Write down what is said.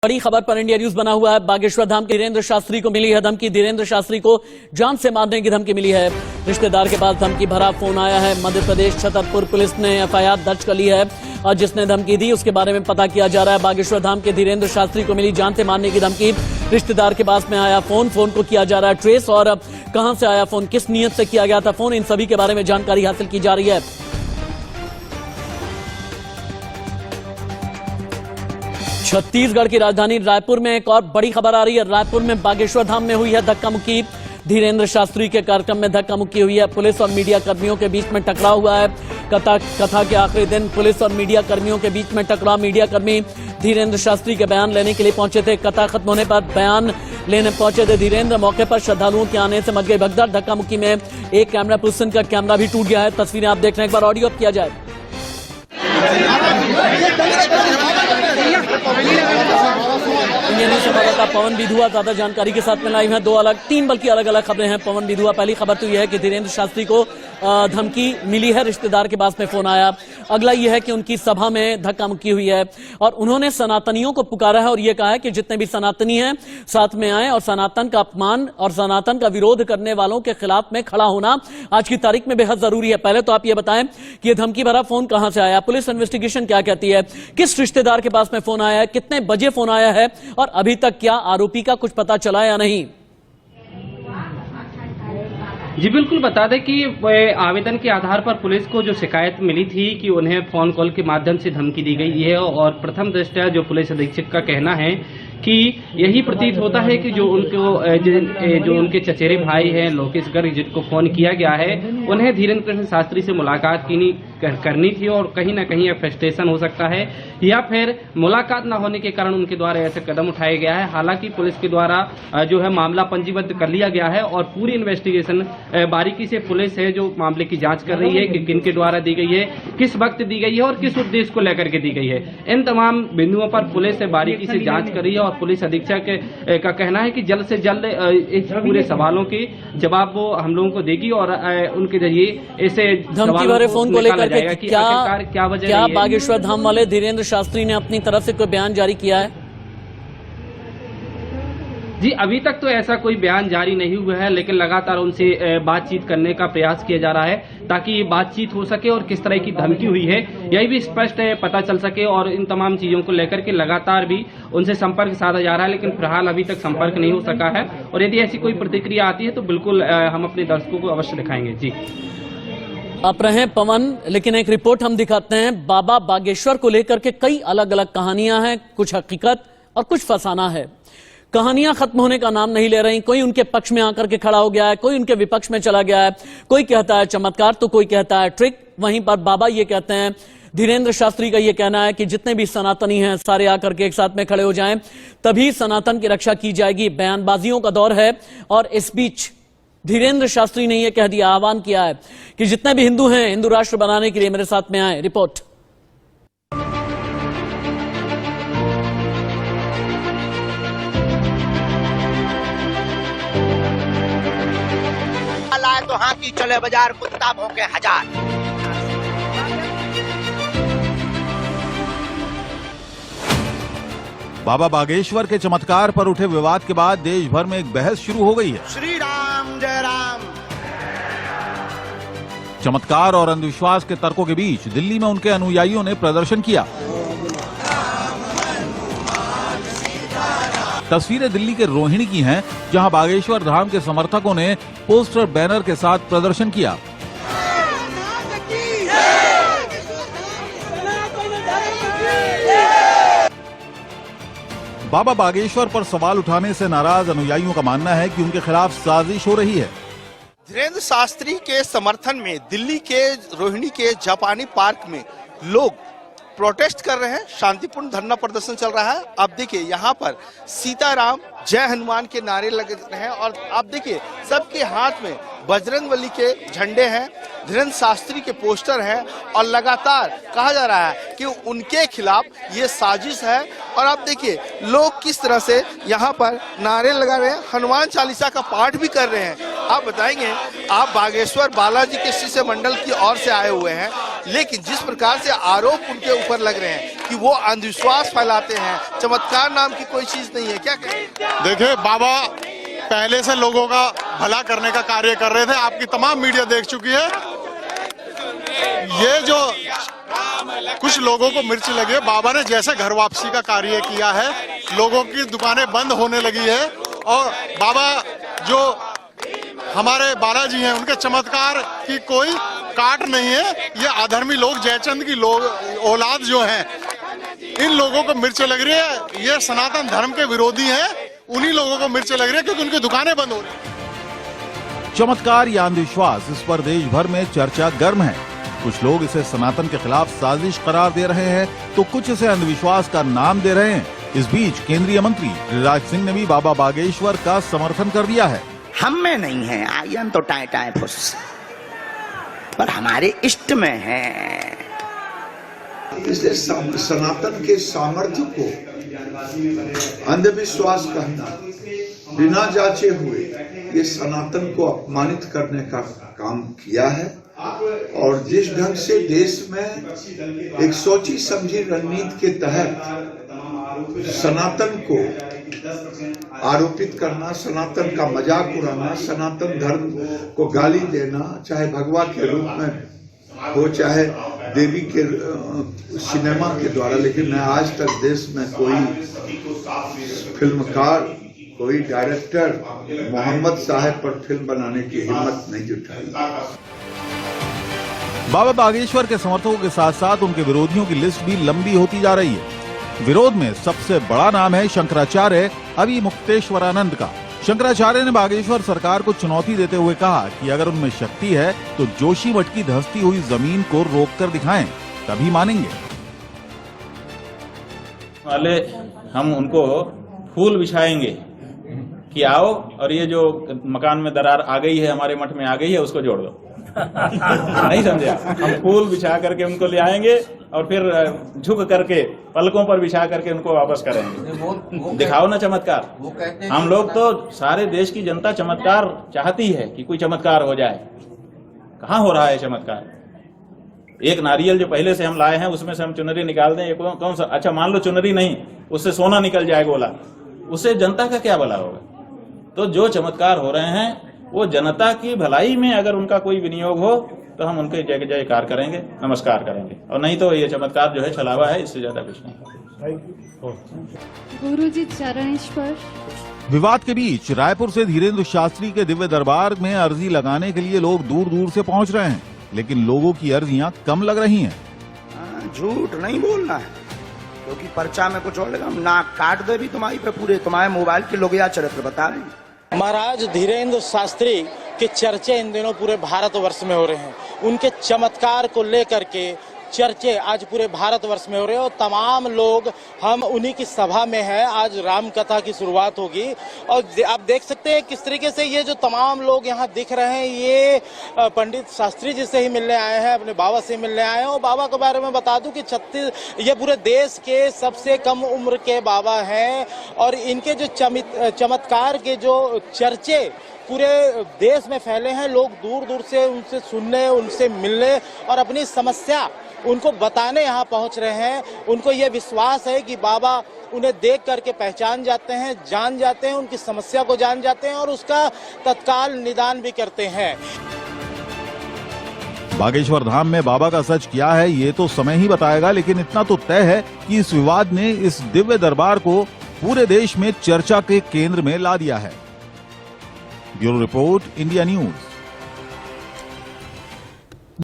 बड़ी खबर पर इंडिया न्यूज बना हुआ है। बागेश्वर धाम के धीरेन्द्र शास्त्री को मिली है धमकी। धीरेन्द्र शास्त्री को जान से मारने की धमकी मिली है। रिश्तेदार के पास धमकी भरा फोन आया है। मध्य प्रदेश छतरपुर पुलिस ने एफआईआर दर्ज कर ली है और जिसने धमकी दी उसके बारे में पता किया जा रहा है। बागेश्वर धाम के धीरेन्द्र शास्त्री को मिली जान से मारने की धमकी। रिश्तेदार के पास में आया फोन को किया जा रहा है ट्रेस और कहां से आया फोन, किस नियत से किया गया था फोन, इन सभी के बारे में जानकारी हासिल की जा रही है। छत्तीसगढ़ की राजधानी रायपुर में एक और बड़ी खबर आ रही है। रायपुर में बागेश्वर धाम में हुई है धक्का मुक्की। धीरेन्द्र शास्त्री के कार्यक्रम में धक्का मुक्की हुई है। पुलिस और मीडिया कर्मियों के बीच में टकराव हुआ है। कथा के आखिरी दिन पुलिस और मीडिया कर्मियों के बीच में टकराव। मीडिया कर्मी धीरेन्द्र शास्त्री के बयान लेने के लिए पहुंचे थे। कथा खत्म होने पर बयान लेने पहुंचे थे धीरेन्द्र। मौके पर श्रद्धालुओं के आने से मच गई भगदड़। धक्का मुक्की में एक कैमरा पर्सन का कैमरा भी टूट गया है। तस्वीरें आप देख रहे हैं, एक बार ऑडियो अप किया जाए। इंडियन न्यूज संवाददाता पवन विधुआ ज्यादा जानकारी के साथ में लाइव हैं। तीन बल्कि अलग अलग खबरें हैं। पवन विधुआ, पहली खबर तो यह है कि धीरेन्द्र शास्त्री को धमकी मिली है, रिश्तेदार के पास में फोन आया। अगला यह है कि उनकी सभा में धक्का मुक्की हुई है और उन्होंने सनातनियों को पुकारा है और यह कहा है कि जितने भी सनातनी हैं साथ में आए और सनातन का अपमान और सनातन का विरोध करने वालों के खिलाफ में खड़ा होना आज की तारीख में बेहद जरूरी है। पहले तो आप ये बताएं कि यह धमकी भरा फोन कहां से आया, पुलिस इन्वेस्टिगेशन क्या कहती है, किस रिश्तेदार के पास में फोन आया है, कितने बजे फोन आया है और अभी तक क्या आरोपी का कुछ पता चला या नहीं? जी बिल्कुल, बता दें कि आवेदन के आधार पर पुलिस को जो शिकायत मिली थी कि उन्हें फोन कॉल के माध्यम से धमकी दी गई है और प्रथम दृष्टया जो पुलिस अधीक्षक का कहना है कि यही प्रतीत होता है कि जो उनके चचेरे भाई हैं लोकेश गर्ग, जिनको फोन किया गया है, उन्हें धीरेन्द्र कृष्ण शास्त्री से मुलाकात करनी थी और कहीं ना कहीं फ्रस्ट्रेशन हो सकता है या फिर मुलाकात न होने के कारण उनके द्वारा ऐसे कदम उठाया गया है। हालांकि पुलिस के द्वारा जो है मामला पंजीबद्ध कर लिया गया है और पूरी इन्वेस्टिगेशन बारीकी से पुलिस है जो मामले की जांच कर रही है कि किन के द्वारा दी गई है, किस वक्त दी गई है और किस उद्देश्य को लेकर के दी गई है। इन तमाम बिंदुओं पर पुलिस बारीकी से जांच कर रही है और पुलिस अधीक्षक का कहना है कि जल्द से जल्द इस पूरे सवालों के जवाब वो हम लोगों को देगी और उनके जरिए ऐसे धमकी भरे फोन को लेकर के क्या बागेश्वर धाम वाले धीरेन्द्र शास्त्री ने अपनी तरफ से कोई बयान जारी किया है? जी अभी तक तो ऐसा कोई बयान जारी नहीं हुआ है, लेकिन लगातार उनसे बातचीत करने का प्रयास किया जा रहा है ताकि ये बातचीत हो सके और किस तरह की धमकी हुई है यही भी स्पष्ट पता चल सके। और इन तमाम चीजों को लेकर के लगातार भी उनसे संपर्क साधा जा रहा है, लेकिन फिलहाल अभी तक संपर्क नहीं हो सका है और यदि ऐसी कोई प्रतिक्रिया आती है तो बिल्कुल हम अपने दर्शकों को अवश्य दिखाएंगे। जी आप रहे पवन, लेकिन एक रिपोर्ट हम दिखाते हैं। बाबा बागेश्वर को लेकर के कई अलग अलग कहानियां हैं, कुछ हकीकत और कुछ फसाना है। कहानियां खत्म होने का नाम नहीं ले रही। कोई उनके पक्ष में आकर के खड़ा हो गया है, कोई उनके विपक्ष में चला गया है। कोई कहता है चमत्कार तो कोई कहता है ट्रिक। वहीं पर बाबा ये कहते हैं, धीरेन्द्र शास्त्री का ये कहना है कि जितने भी सनातनी हैं सारे आकर के एक साथ में खड़े हो जाएं, तभी सनातन की रक्षा की जाएगी। बयानबाजियों का दौर है और इस बीच धीरेन्द्र शास्त्री ने यह कह दिया, आह्वान किया है कि जितने भी हिंदू हैं हिंदू राष्ट्र बनाने के लिए मेरे साथ में आए। रिपोर्ट। लाए तो हाँ की चले बाजार, कुत्ता भौंके हजार। बाबा बागेश्वर के चमत्कार पर उठे विवाद के बाद देश भर में एक बहस शुरू हो गई है। श्री राम जय राम। चमत्कार और अंधविश्वास के तर्कों के बीच दिल्ली में उनके अनुयायियों ने प्रदर्शन किया। तस्वीरें दिल्ली के रोहिणी की हैं, जहां बागेश्वर धाम के समर्थकों ने पोस्टर बैनर के साथ प्रदर्शन किया। बाबा बागेश्वर पर सवाल उठाने से नाराज अनुयायियों का मानना है कि उनके खिलाफ साजिश हो रही है। धीरेन्द्र शास्त्री के समर्थन में दिल्ली के रोहिणी के जापानी पार्क में लोग प्रोटेस्ट कर रहे हैं। शांतिपूर्ण धरना प्रदर्शन चल रहा है। आप देखिए यहाँ पर सीताराम जय हनुमान के नारे लगे रहे हैं और आप देखिए सबके हाथ में बजरंगबली के झंडे हैं, धीरेन्द्र शास्त्री के पोस्टर हैं और लगातार कहा जा रहा है कि उनके खिलाफ ये साजिश है। और आप देखिए लोग किस तरह से यहाँ पर नारे लगा रहे हैं, हनुमान चालीसा का पाठ भी कर रहे हैं। आप बताएंगे, आप बागेश्वर बालाजी के शिष्य मंडल की ओर से आए हुए हैं, लेकिन जिस प्रकार से आरोप उनके ऊपर लग रहे हैं कि वो अंधविश्वास फैलाते हैं, चमत्कार नाम की कोई चीज नहीं है। क्या कहें? देखिए, बाबा पहले से लोगों का भला करने का कार्य कर रहे थे, आपकी तमाम मीडिया देख चुकी है। ये जो कुछ लोगों को मिर्च लगी है, बाबा ने जैसे घर वापसी का कार्य किया है, लोगों की दुकानें बंद होने लगी है, और बाबा जो हमारे बालाजी हैं उनके चमत्कार की कोई काट नहीं है। ये अधर्मी लोग, जयचंद की लोग औलाद जो हैं, इन लोगों को मिर्च लग रही है। ये सनातन धर्म के विरोधी हैं, उन्हीं लोगों को मिर्च लग रही है क्योंकि उनकी दुकानें बंद हो रही है। चमत्कार या अंधविश्वास, इस पर देश भर में चर्चा गर्म है। कुछ लोग इसे सनातन के खिलाफ साजिश करार दे रहे हैं, तो कुछ इसे अंधविश्वास का नाम दे रहे हैं। इस बीच केंद्रीय मंत्री गिरिराज सिंह ने भी बाबा बागेश्वर का समर्थन कर दिया है। हम में नहीं है आयन तो टाए टाए फुस, पर हमारे इष्ट में है। इसलिए सनातन के सामर्थ्य को अंधविश्वास कहना, बिना जांचे हुए ये सनातन को अपमानित करने का काम किया है। और जिस ढंग से देश में एक सोची समझी रणनीति के तहत सनातन को आरोपित करना, सनातन का मजाक उड़ाना, सनातन धर्म को गाली देना, चाहे भगवा के रूप में हो, चाहे देवी के सिनेमा के द्वारा, लेकिन मैं आज तक देश में कोई फिल्मकार, कोई डायरेक्टर मोहम्मद साहब पर फिल्म बनाने की हिम्मत नहीं जुटाई। बाबा बागेश्वर के समर्थकों के साथ साथ उनके विरोधियों की लिस्ट भी लंबी होती जा रही है। विरोध में सबसे बड़ा नाम है शंकराचार्य अभिमुक्तेश्वरानंद का। शंकराचार्य ने बागेश्वर सरकार को चुनौती देते हुए कहा कि अगर उनमें शक्ति है तो जोशीमठ की धंसती हुई जमीन को रोककर दिखाएं, तभी मानेंगे। वाले हम उनको फूल बिछाएंगे कि आओ, और ये जो मकान में दरार आ गई है, हमारे मठ में आ गई है, उसको जोड़ दो। नहीं समझे? हम फूल बिछा करके उनको ले आएंगे और फिर झुक करके पलकों पर बिछा करके उनको वापस करेंगे। दिखाओ ना चमत्कार। हम लोग तो, सारे देश की जनता चमत्कार चाहती है कि कोई चमत्कार हो जाए। कहाँ हो रहा है चमत्कार? एक नारियल जो पहले से हम लाए हैं उसमें से हम चुनरी निकाल दें, कौन सा? अच्छा मान लो चुनरी नहीं, उससे सोना निकल जाए गोला, उससे जनता का क्या भला होगा? तो जो चमत्कार हो रहे हैं वो जनता की भलाई में अगर उनका कोई विनियोग हो तो हम उनके जय जयकार करेंगे, नमस्कार करेंगे, और नहीं तो ये चमत्कार जो है छलावा है, इससे ज्यादा कुछ नहीं। गुरुजी चरण स्पर्श। विवाद के बीच रायपुर से धीरेन्द्र शास्त्री के दिव्य दरबार में अर्जी लगाने के लिए लोग दूर दूर से पहुंच रहे हैं, लेकिन लोगों की अर्जियां कम लग रही हैं। झूठ नहीं बोलना है, क्योंकि पर्चा में कुछ और लगा, नाक काट दे भी तुम्हारी पे पूरे, तुम्हारे मोबाइल के लोग या चरित्र बता रहे। महाराज धीरेन्द्र शास्त्री के चर्चे इन दिनों पूरे भारतवर्ष में हो रहे हैं। उनके चमत्कार को लेकर के चर्चे आज पूरे भारतवर्ष में हो रहे हैं और तमाम लोग, हम उन्हीं की सभा में हैं। आज राम कथा की शुरुआत होगी और आप देख सकते हैं किस तरीके से ये जो तमाम लोग यहाँ दिख रहे हैं, ये पंडित शास्त्री जी से ही मिलने आए हैं, अपने बाबा से मिलने आए हैं। और बाबा के बारे में बता दूं कि ये पूरे देश के सबसे कम उम्र के बाबा हैं और इनके जो चमत्कार के जो चर्चे पूरे देश में फैले हैं। लोग दूर दूर से उनसे सुनने, उनसे मिलने और अपनी समस्या उनको बताने यहाँ पहुँच रहे हैं। उनको ये विश्वास है कि बाबा उन्हें देख करके पहचान जाते हैं, जान जाते हैं, उनकी समस्या को जान जाते हैं और उसका तत्काल निदान भी करते हैं। बागेश्वर धाम में बाबा का सच क्या है ये तो समय ही बताएगा, लेकिन इतना तो तय है कि इस विवाद ने इस दिव्य दरबार को पूरे देश में चर्चा के केंद्र में ला दिया है। Bureau report, India news.